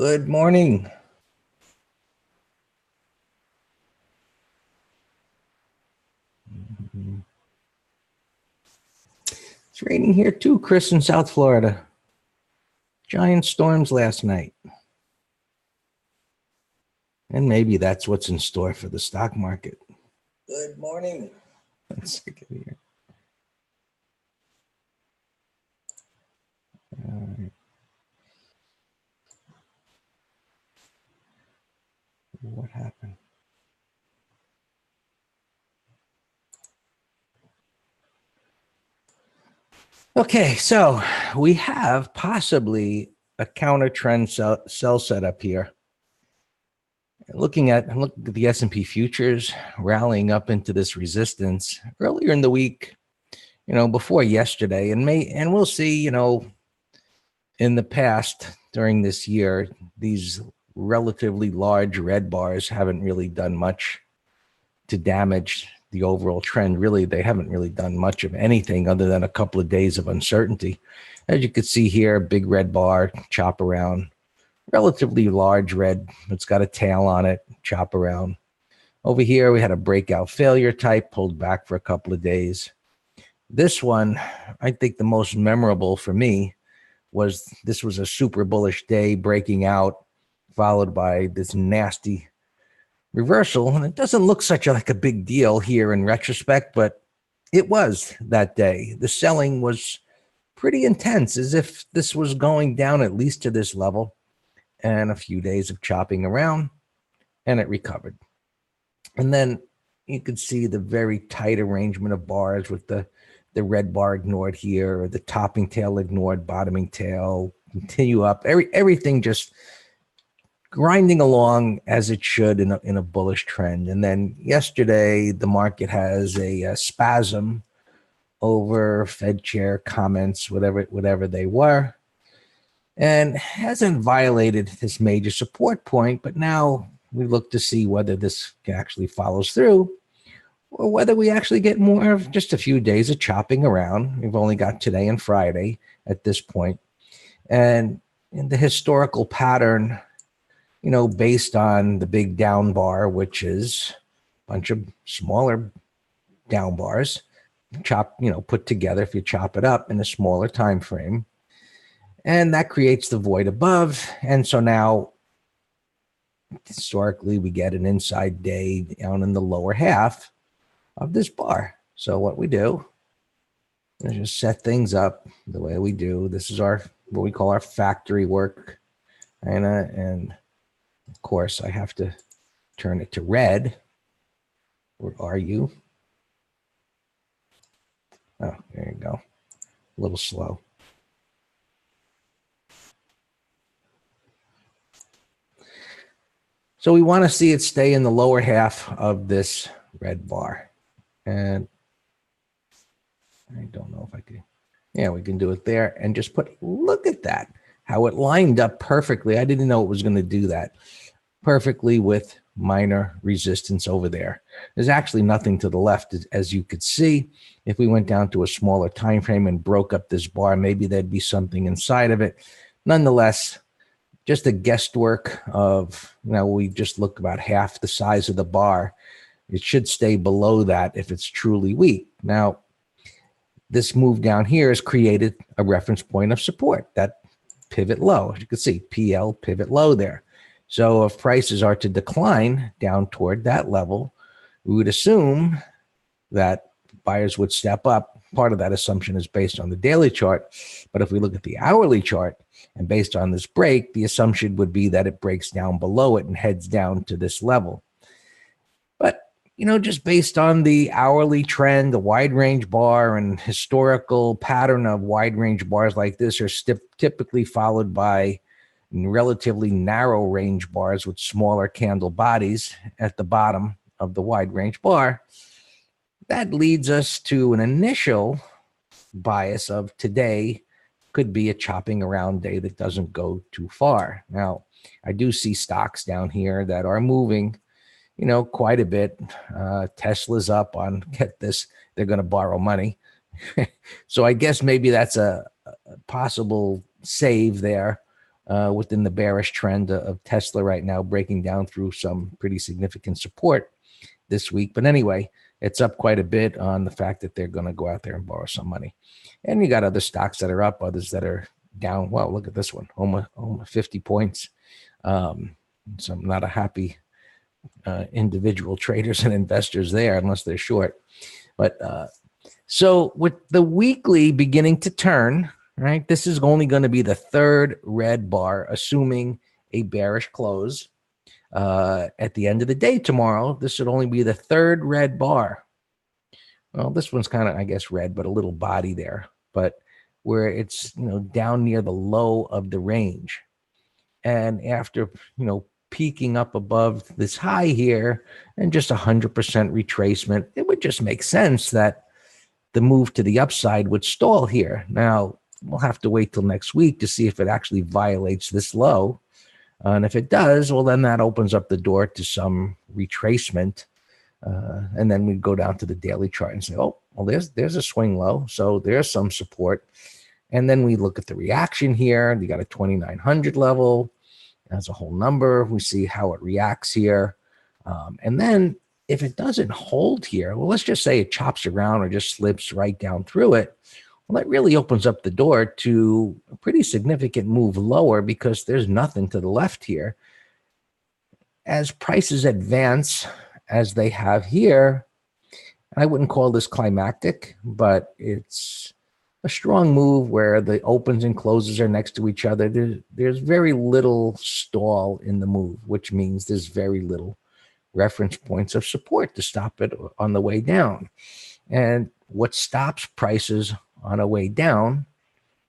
Good morning. It's raining here too, Chris, in South Florida. Giant storms last night. And maybe that's what's in store for the stock market. Good morning. Let's get here. All right. What happened? Okay, so we have possibly a counter trend sell setup here. Looking at the S&P futures rallying up into this resistance earlier in the week, before yesterday, and we'll see, in the past during this year, these relatively large red bars haven't really done much to damage the overall trend. Really, they haven't really done much of anything other than a couple of days of uncertainty. As you can see here, big red bar, chop around, relatively large red. It's got a tail on it, chop around. Over here, we had a breakout failure type, pulled back for a couple of days. This one, I think the most memorable for me was this was a super bullish day breaking out, followed by this nasty reversal. And it doesn't look like a big deal here in retrospect, but it was that day. The selling was pretty intense, as if this was going down at least to this level, and a few days of chopping around, and it recovered. And then you could see the very tight arrangement of bars with the red bar ignored here, or the topping tail ignored, bottoming tail, continue up, everything just grinding along as it should in a bullish trend. And then yesterday, the market has a spasm over Fed chair comments, whatever they were, and hasn't violated this major support point. But now we look to see whether this actually follows through, or whether we actually get more of just a few days of chopping around. We've only got today and Friday at this point. And in the historical pattern, based on the big down bar, which is a bunch of smaller down bars, put together if you chop it up in a smaller time frame. And that creates the void above. And so now, historically, we get an inside day down in the lower half of this bar. So what we do is just set things up the way we do. This is what we call our factory work. And of course, I have to turn it to red. Where are you? Oh, there you go. A little slow. So we want to see it stay in the lower half of this red bar. And I don't know if I can. Yeah, we can do it there and just look at that, how it lined up perfectly. I didn't know it was going to do that perfectly with minor resistance over there. There's actually nothing to the left, as you could see. If we went down to a smaller time frame and broke up this bar, maybe there'd be something inside of it. Nonetheless, just the guesswork of, we just look about half the size of the bar. It should stay below that if it's truly weak. Now, this move down here has created a reference point of support, that pivot low. As you can see, PL pivot low there. So if prices are to decline down toward that level, we would assume that buyers would step up. Part of that assumption is based on the daily chart. But if we look at the hourly chart, and based on this break, the assumption would be that it breaks down below it and heads down to this level. But, just based on the hourly trend, the wide range bar and historical pattern of wide range bars like this are typically followed by relatively narrow range bars with smaller candle bodies at the bottom of the wide range bar. That leads us to an initial bias of today could be a chopping around day that doesn't go too far. Now, I do see stocks down here that are moving, quite a bit. Tesla's up on, get this, they're going to borrow money. So I guess maybe that's a possible save there within the bearish trend of Tesla right now, breaking down through some pretty significant support this week. But anyway, it's up quite a bit on the fact that they're going to go out there and borrow some money. And you got other stocks that are up, others that are down. Well, look at this one, almost 50 points. So I'm not a happy individual traders and investors there unless they're short. But so with the weekly beginning to turn, right, this is only going to be the third red bar, assuming a bearish close. At the end of the day tomorrow, this should only be the third red bar. Well, this one's kind of, I guess, red, but a little body there. But where it's, down near the low of the range. And after, peaking up above this high here and just 100% retracement, it would just make sense that the move to the upside would stall here. Now, we'll have to wait till next week to see if it actually violates this low. And if it does, well, then that opens up the door to some retracement. And then we go down to the daily chart and say, oh, well, there's a swing low. So there's some support. And then we look at the reaction here. You got a 2,900 level as a whole number. We see how it reacts here. And then if it doesn't hold here, well, let's just say it chops around or just slips right down through it. Well, that really opens up the door to a pretty significant move lower because there's nothing to the left here. As prices advance, as they have here, I wouldn't call this climactic, but it's a strong move where the opens and closes are next to each other. There's very little stall in the move, which means there's very little reference points of support to stop it on the way down. And what stops prices on a way down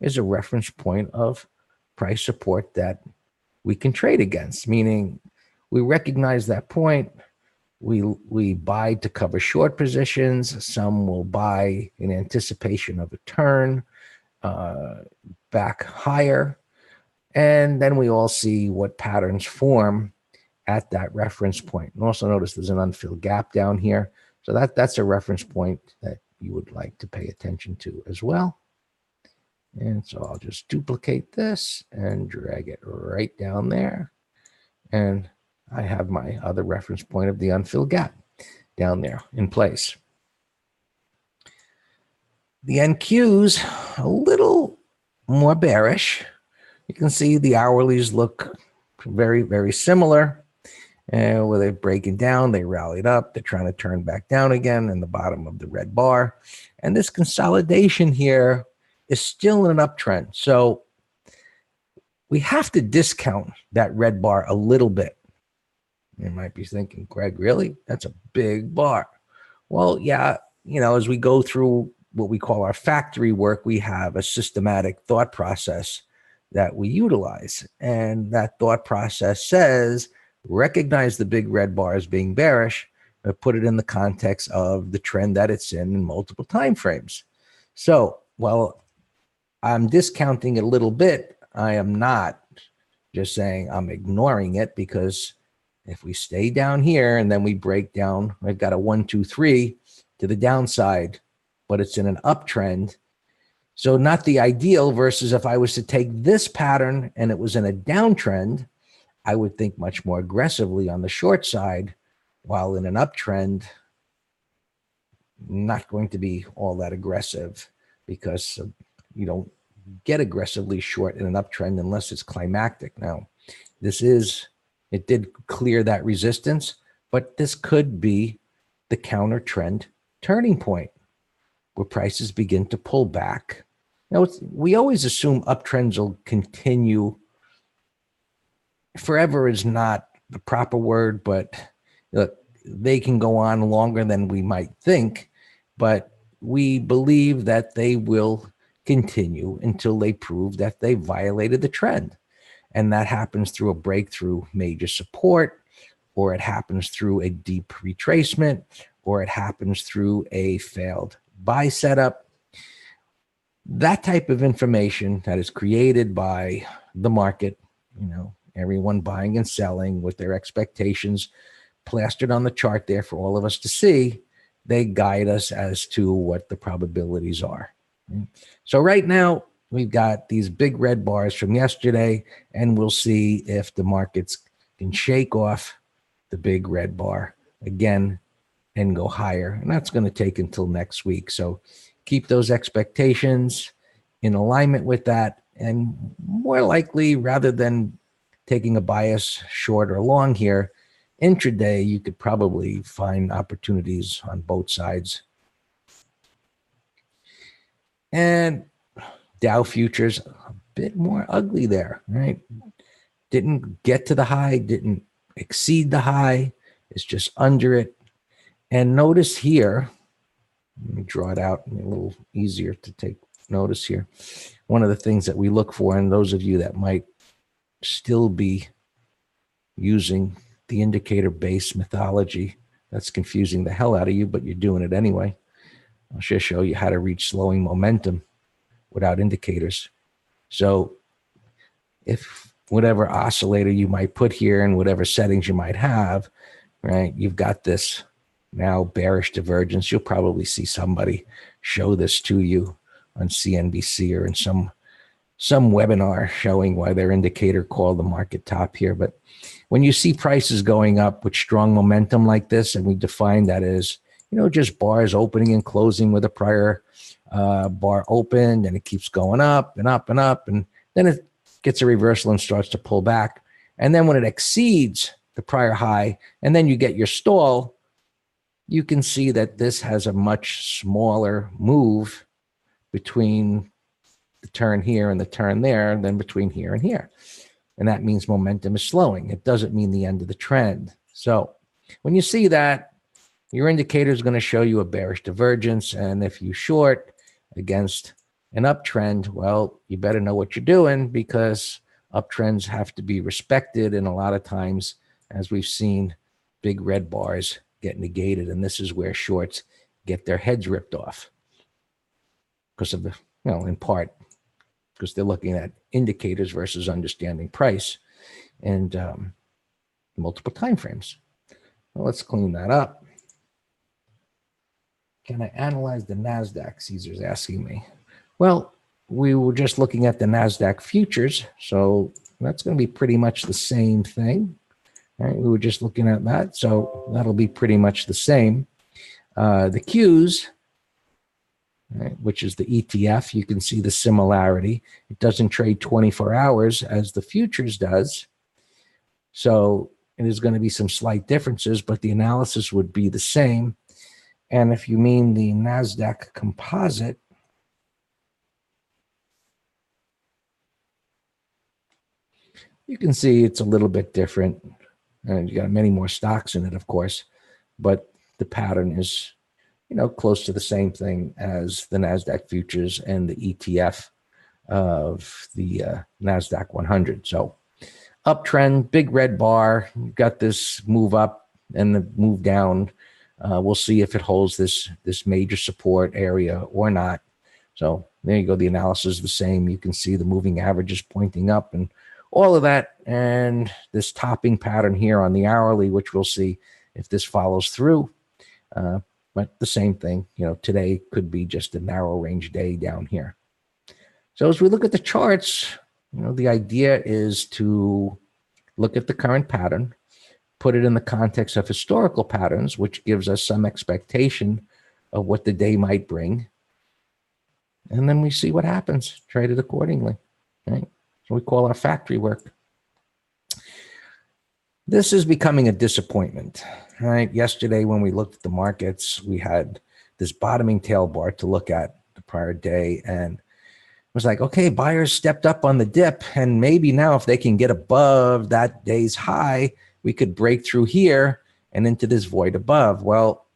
is a reference point of price support that we can trade against, meaning we recognize that point. We buy to cover short positions. Some will buy in anticipation of a turn back higher. And then we all see what patterns form at that reference point. And also notice there's an unfilled gap down here. So that's a reference point that you would like to pay attention to as well. And so I'll just duplicate this and drag it right down there. And I have my other reference point of the unfilled gap down there in place. The NQs, a little more bearish. You can see the hourlies look very, very similar. And where they're breaking down, they rallied up. They're trying to turn back down again in the bottom of the red bar. And this consolidation here is still in an uptrend. So we have to discount that red bar a little bit. You might be thinking, Greg, really? That's a big bar. Well, yeah, as we go through what we call our factory work, we have a systematic thought process that we utilize. And that thought process says, recognize the big red bar as being bearish, but put it in the context of the trend that it's in multiple time frames. So, while I'm discounting it a little bit, I am not just saying I'm ignoring it, because if we stay down here and then we break down, I've got a 1, 2, 3 to the downside, but it's in an uptrend. So not the ideal, versus if I was to take this pattern and it was in a downtrend, I would think much more aggressively on the short side, while in an uptrend, not going to be all that aggressive, because you don't get aggressively short in an uptrend unless it's climactic. Now, it did clear that resistance, but this could be the counter trend turning point where prices begin to pull back. Now, we always assume uptrends will continue. Forever is not the proper word, but they can go on longer than we might think, but we believe that they will continue until they prove that they violated the trend. And that happens through a breakthrough major support, or it happens through a deep retracement, or it happens through a failed buy setup. That type of information that is created by the market, everyone buying and selling with their expectations plastered on the chart there for all of us to see, they guide us as to what the probabilities are. So right now, we've got these big red bars from yesterday, and we'll see if the markets can shake off the big red bar again and go higher. And that's going to take until next week. So keep those expectations in alignment with that. And more likely, rather than taking a bias short or long here, intraday, you could probably find opportunities on both sides. And Dow futures, a bit more ugly there, right? Didn't get to the high, didn't exceed the high. It's just under it. And notice here, let me draw it out a little easier to take notice here. One of the things that we look for, and those of you that might still be using the indicator-based methodology, that's confusing the hell out of you, but you're doing it anyway. I'll just show you how to reach slowing momentum without indicators. So if whatever oscillator you might put here and whatever settings you might have, right, you've got this now bearish divergence. You'll probably see somebody show this to you on CNBC or in some webinar showing why their indicator called the market top here. But when you see prices going up with strong momentum like this, and we define that as, just bars opening and closing with a prior bar opened, and it keeps going up and up and up, and then it gets a reversal and starts to pull back. And then when it exceeds the prior high, and then you get your stall, you can see that this has a much smaller move between the turn here and the turn there than between here and here. And that means momentum is slowing. It doesn't mean the end of the trend. So when you see that, your indicator is going to show you a bearish divergence. And if you short against an uptrend, well, you better know what you're doing, because uptrends have to be respected. And a lot of times, as we've seen, big red bars get negated. And this is where shorts get their heads ripped off because of the, in part, because they're looking at indicators versus understanding price and multiple time frames. Well, let's clean that up. Can I analyze the NASDAQ? Caesar's asking me. Well, we were just looking at the NASDAQ futures, so that's going to be pretty much the same thing. All right, we were just looking at that, so that'll be pretty much the same. The Qs, right, which is the ETF, you can see the similarity. It doesn't trade 24 hours as the futures does. So there's going to be some slight differences, but the analysis would be the same. And if you mean the NASDAQ composite, you can see it's a little bit different. And you got many more stocks in it, of course, but the pattern is, close to the same thing as the NASDAQ futures and the ETF of the NASDAQ 100. So uptrend, big red bar, you've got this move up and the move down. We'll see if it holds this major support area or not. So there you go. The analysis is the same. You can see the moving averages pointing up and all of that. And this topping pattern here on the hourly, which we'll see if this follows through. But the same thing, today could be just a narrow range day down here. So as we look at the charts, the idea is to look at the current pattern, put it in the context of historical patterns, which gives us some expectation of what the day might bring. And then we see what happens, trade it accordingly, right? So we call our factory work. This is becoming a disappointment, right? Yesterday, when we looked at the markets, we had this bottoming tail bar to look at the prior day, and it was like, okay, buyers stepped up on the dip, and maybe now if they can get above that day's high, we could break through here and into this void above. Well,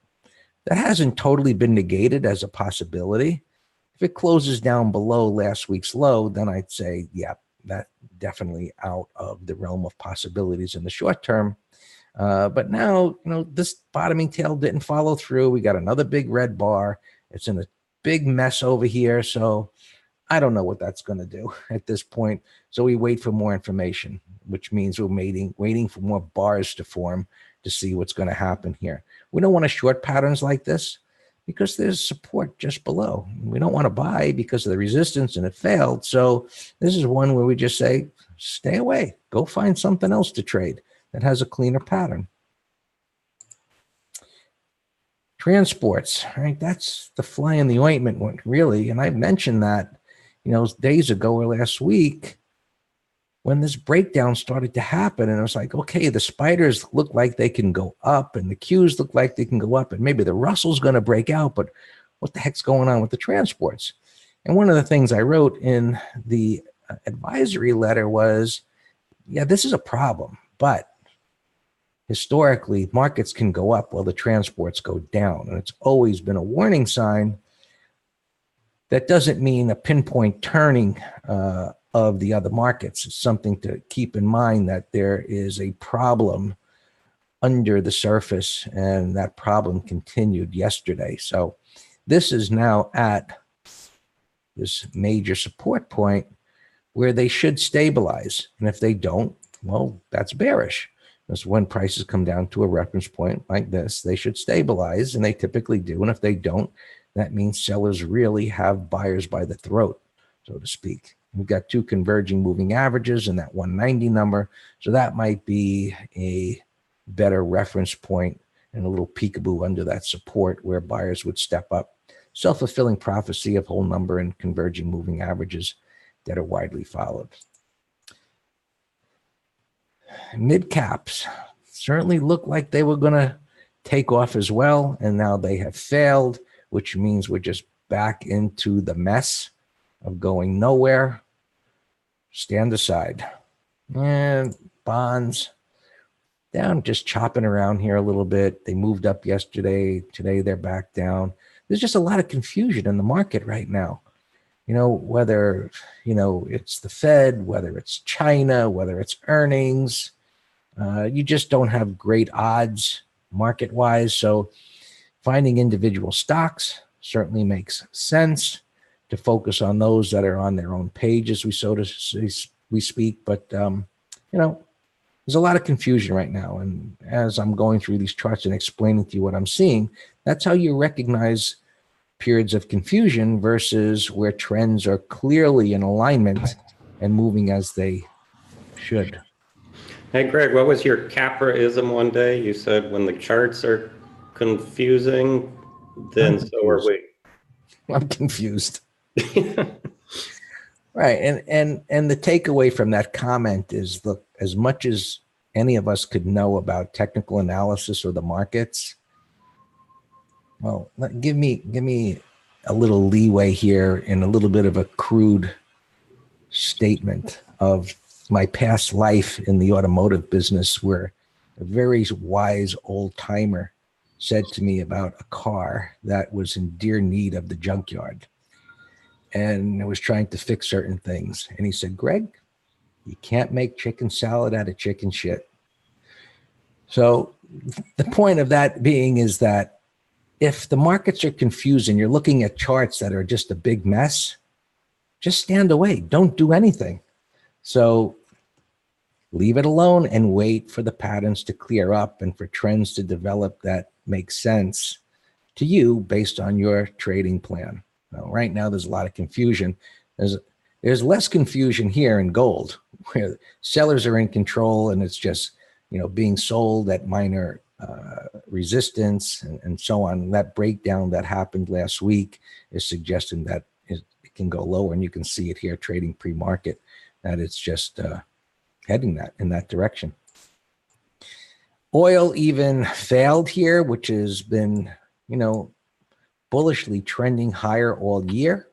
that hasn't totally been negated as a possibility. If it closes down below last week's low, then I'd say, yeah, that's definitely out of the realm of possibilities in the short term. But now, this bottoming tail didn't follow through. We got another big red bar. It's in a big mess over here. So I don't know what that's going to do at this point. So we wait for more information, which means we're waiting for more bars to form to see what's going to happen here. We don't want to short patterns like this because there's support just below. We don't want to buy because of the resistance and it failed. So this is one where we just say, stay away. Go find something else to trade that has a cleaner pattern. Transports, right? That's the fly in the ointment one, really. And I mentioned that, days ago or last week when this breakdown started to happen. And I was like, okay, the spiders look like they can go up and the Qs look like they can go up and maybe the Russell's going to break out, but what the heck's going on with the transports? And one of the things I wrote in the advisory letter was, yeah, this is a problem, but historically markets can go up while the transports go down. And it's always been a warning sign. That doesn't mean a pinpoint turning of the other markets. It's something to keep in mind that there is a problem under the surface, and that problem continued yesterday. So this is now at this major support point where they should stabilize. And if they don't, well, that's bearish. Because when prices come down to a reference point like this, they should stabilize, and they typically do. And if they don't, that means sellers really have buyers by the throat, so to speak. We've got two converging moving averages and that 190 number. So that might be a better reference point and a little peekaboo under that support where buyers would step up. Self-fulfilling prophecy of whole number and converging moving averages that are widely followed. Mid caps certainly look like they were going to take off as well, and now they have failed, which means we're just back into the mess of going nowhere. Stand aside. And bonds down, just chopping around here a little bit. They moved up yesterday. Today they're back down. There's just a lot of confusion in the market right now. Whether, it's the Fed, whether it's China, whether it's earnings, you just don't have great odds market-wise. So finding individual stocks certainly makes sense to focus on those that are on their own pages, we speak. But, there's a lot of confusion right now. And as I'm going through these charts and explaining to you what I'm seeing, that's how you recognize periods of confusion versus where trends are clearly in alignment and moving as they should. Hey, Greg, what was your Capraism one day? You said when the charts are confusing, then so are we. I'm confused. Right. And the takeaway from that comment is, look, as much as any of us could know about technical analysis or the markets, well, give me a little leeway here in a little bit of a crude statement of my past life in the automotive business, where a very wise old timer said to me about a car that was in dear need of the junkyard. And I was trying to fix certain things. And he said, Greg, you can't make chicken salad out of chicken shit. So the point of that being is that if the markets are confused and you're looking at charts that are just a big mess, just stand away. Don't do anything. So leave it alone and wait for the patterns to clear up and for trends to develop that make sense to you based on your trading plan. Now, right now, there's a lot of confusion. There's less confusion here in gold, where sellers are in control and it's just, being sold at minor resistance and so on. That breakdown that happened last week is suggesting that it can go lower, and you can see it here trading pre-market, that it's just heading in that direction. Oil even failed here, which has been, bullishly trending higher all year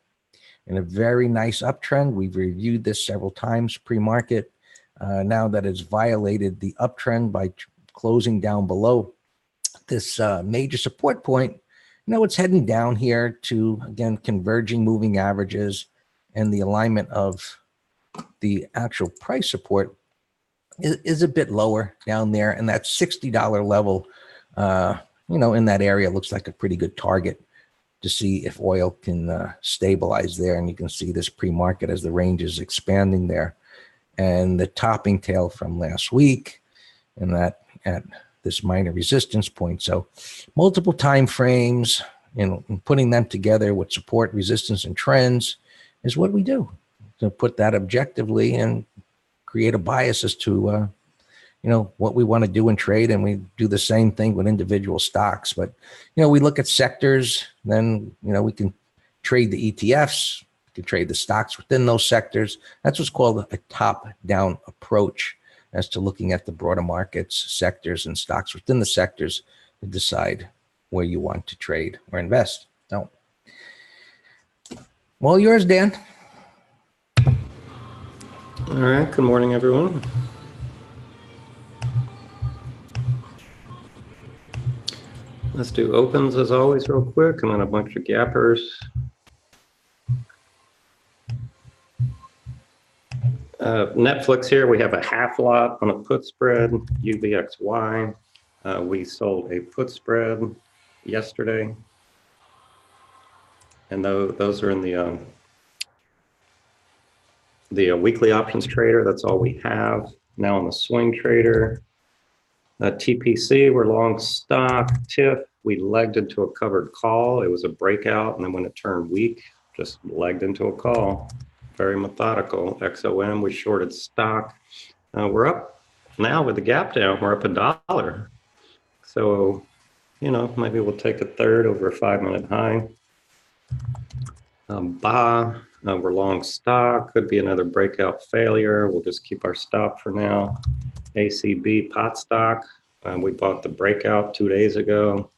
in a very nice uptrend. We've reviewed this several times pre-market. Now that it's violated the uptrend by closing down below this major support point, it's heading down here to, again, converging moving averages, and the alignment of the actual price support is a bit lower down there. And that $60 level, in that area looks like a pretty good target to see if oil can stabilize there. And you can see this pre-market as the range is expanding there. And the topping tail from last week, and that at this minor resistance point. So multiple time frames, and putting them together with support, resistance, and trends is what we do. To put that objectively and create a bias as to what we want to do in trade, and we do the same thing with individual stocks. But we look at sectors, then we can trade the ETFs, we can trade the stocks within those sectors. That's what's called a top-down approach as to looking at the broader markets, sectors, and stocks within the sectors to decide where you want to trade or invest. So, well, yours, Dan. All right, good morning, everyone. Let's do opens as always real quick, and then a bunch of gappers. Netflix here, we have a half lot on a put spread, UVXY. We sold a put spread yesterday, and those are in the weekly options trader. That's all we have. Now on the swing trader, TPC, we're long stock. TIF, we legged into a covered call. It was a breakout, and then when it turned weak, just legged into a call. Very methodical. XOM, we shorted stock. We're up now with the gap down. We're up $1. So, maybe we'll take a third over a 5-minute high. BA, we're long stock. Could be another breakout failure. We'll just keep our stop for now. ACB pot stock. We bought the breakout 2 days ago.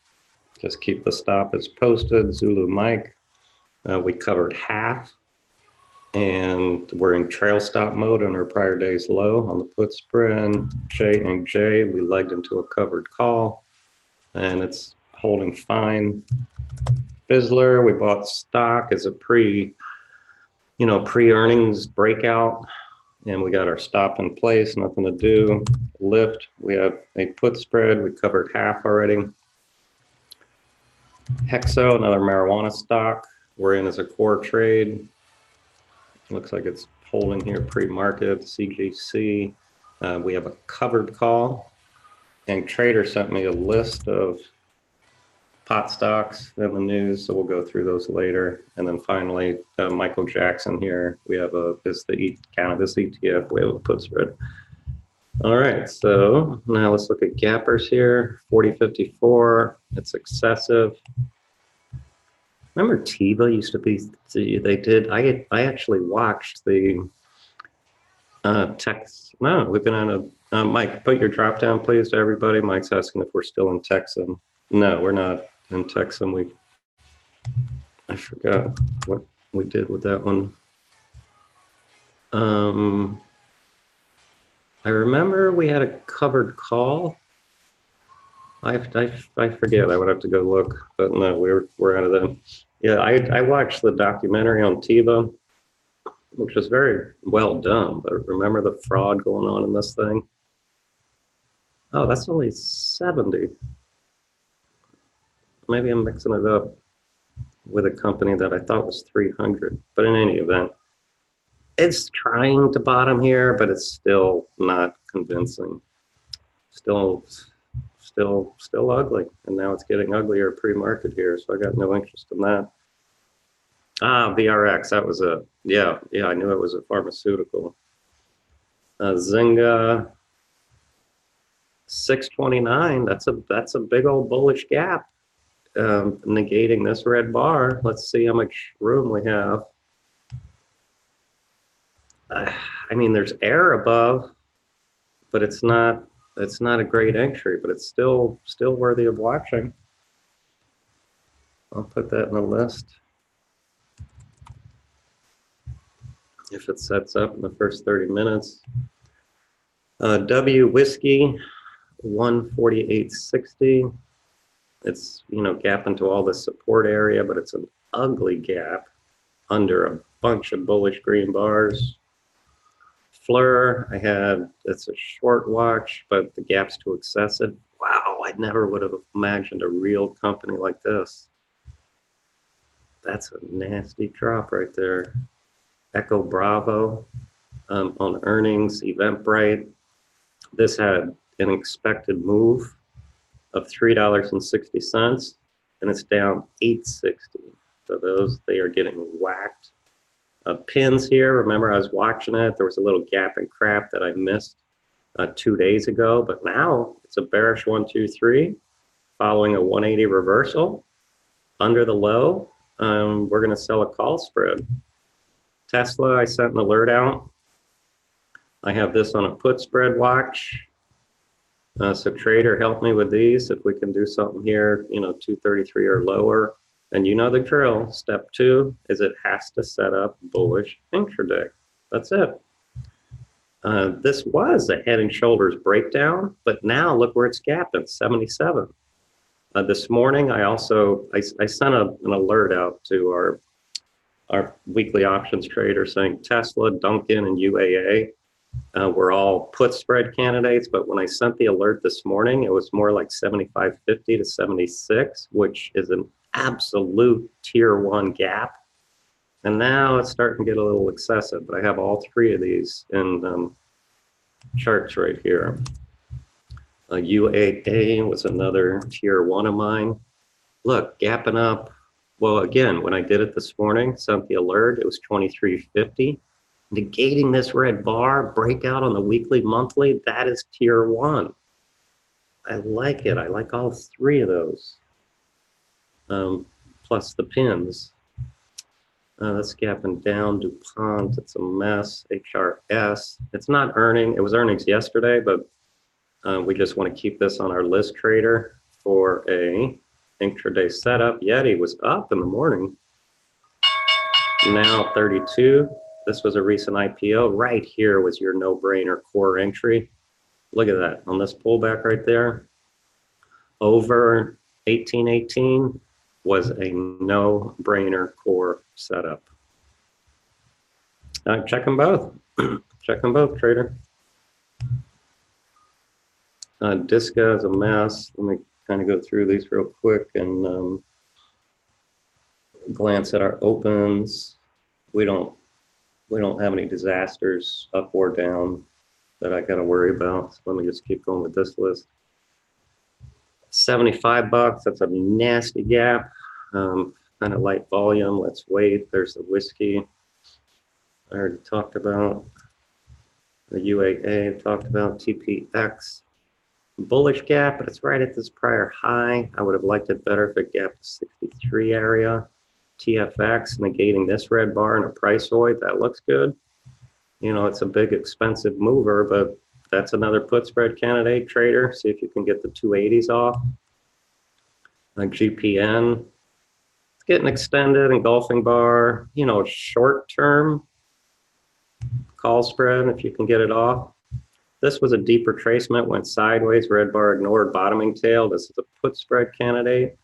Just keep the stop as posted. Zulu Mike, we covered half, and we're in trail stop mode on our prior day's low on the put spread. J&J, we legged into a covered call, and it's holding fine. Fizzler, we bought stock as a pre-earnings breakout, and we got our stop in place, nothing to do. Lift, we have a put spread, we covered half already. Hexo, another marijuana stock, we're in as a core trade. Looks like it's holding here pre-market. CGC, we have a covered call, and Trader sent me a list of pot stocks in the news, so we'll go through those later. And then finally, Michael Jackson here. We have cannabis ETF. We have a put spread. All right, so now let's look at gappers here. 40.54. It's excessive. Remember TIVA used to be? I actually watched the Tex. No, we've been on a. Mike, put your drop down, please, to everybody. Mike's asking if we're still in Texan. No, we're not in Texan. I forgot what we did with that one. I remember we had a covered call. I forget. I would have to go look, but no, we're out of them. Yeah, I watched the documentary on TIVA, which was very well done. But remember the fraud going on in this thing? Oh, that's only 70. Maybe I'm mixing it up with a company that I thought was 300. But in any event, it's trying to bottom here, but it's still not convincing. Still ugly. And now it's getting uglier pre-market here, so I got no interest in that. VRX, that was I knew it was a pharmaceutical. Zynga, 629, that's a big old bullish gap, negating this red bar. Let's see how much room we have. I mean, there's air above, but it's not a great entry, but it's still worthy of watching. I'll put that in the list. If it sets up in the first 30 minutes. W Whiskey, 148.60. It's, gap into all the support area, but it's an ugly gap under a bunch of bullish green bars. Fleur, it's a short watch, but the gap's too excessive. Wow, I never would have imagined a real company like this. That's a nasty drop right there. Echo Bravo on earnings, Eventbrite. This had an expected move of $3.60. and it's down 860. So those, they are getting whacked. Pins here, remember I was watching it, there was a little gap and crap that I missed 2 days ago, but now it's a bearish 1, 2, 3, following a 180 reversal under the low. We're going to sell a call spread. Tesla, I sent an alert out. I have this on a put spread watch. So trader, help me with these. If we can do something here, 233 or lower. And you know the drill. Step 2 is it has to set up bullish intraday. That's it. This was a head and shoulders breakdown, but now look where it's gapping, 77. This morning, I sent an alert out to our weekly options trader saying Tesla, Dunkin, and UAA were all put spread candidates. But when I sent the alert this morning, it was more like 75.50 to 76, which is an absolute tier 1 gap. And now it's starting to get a little excessive, but I have all 3 of these in charts right here. UAA was another tier 1 of mine. Look, gapping up. Well, again, when I did it this morning, sent the alert, it was 23.50. Negating this red bar, breakout on the weekly, monthly, that is tier 1. I like it. I like all 3 of those. Plus the pins. That's gapping down. DuPont, it's a mess. HRS, it's not earning. It was earnings yesterday, but we just want to keep this on our list trader for a intraday setup. Yeti was up in the morning. Now 32. This was a recent IPO. Right here was your no-brainer core entry. Look at that on this pullback right there. Over 1818 was a no-brainer core setup. Check them both. Check them both, trader. Disca is a mess. Let me kind of go through these real quick and glance at our opens. We don't have any disasters up or down that I got to worry about. So let me just keep going with this list. $75, that's a nasty gap. Kind of light volume. Let's wait. There's the whiskey I already talked about. The UAA talked about. TPX. Bullish gap, but it's right at this prior high. I would have liked it better if it gapped the 63 area. TFX negating this red bar in a price void. That looks good. It's a big expensive mover, but that's another put spread candidate, trader. See if you can get the 280s off. GPN, it's getting extended. Engulfing bar, short term call spread if you can get it off. This was a deep retracement, went sideways, red bar ignored, bottoming tail. This is a put spread candidate.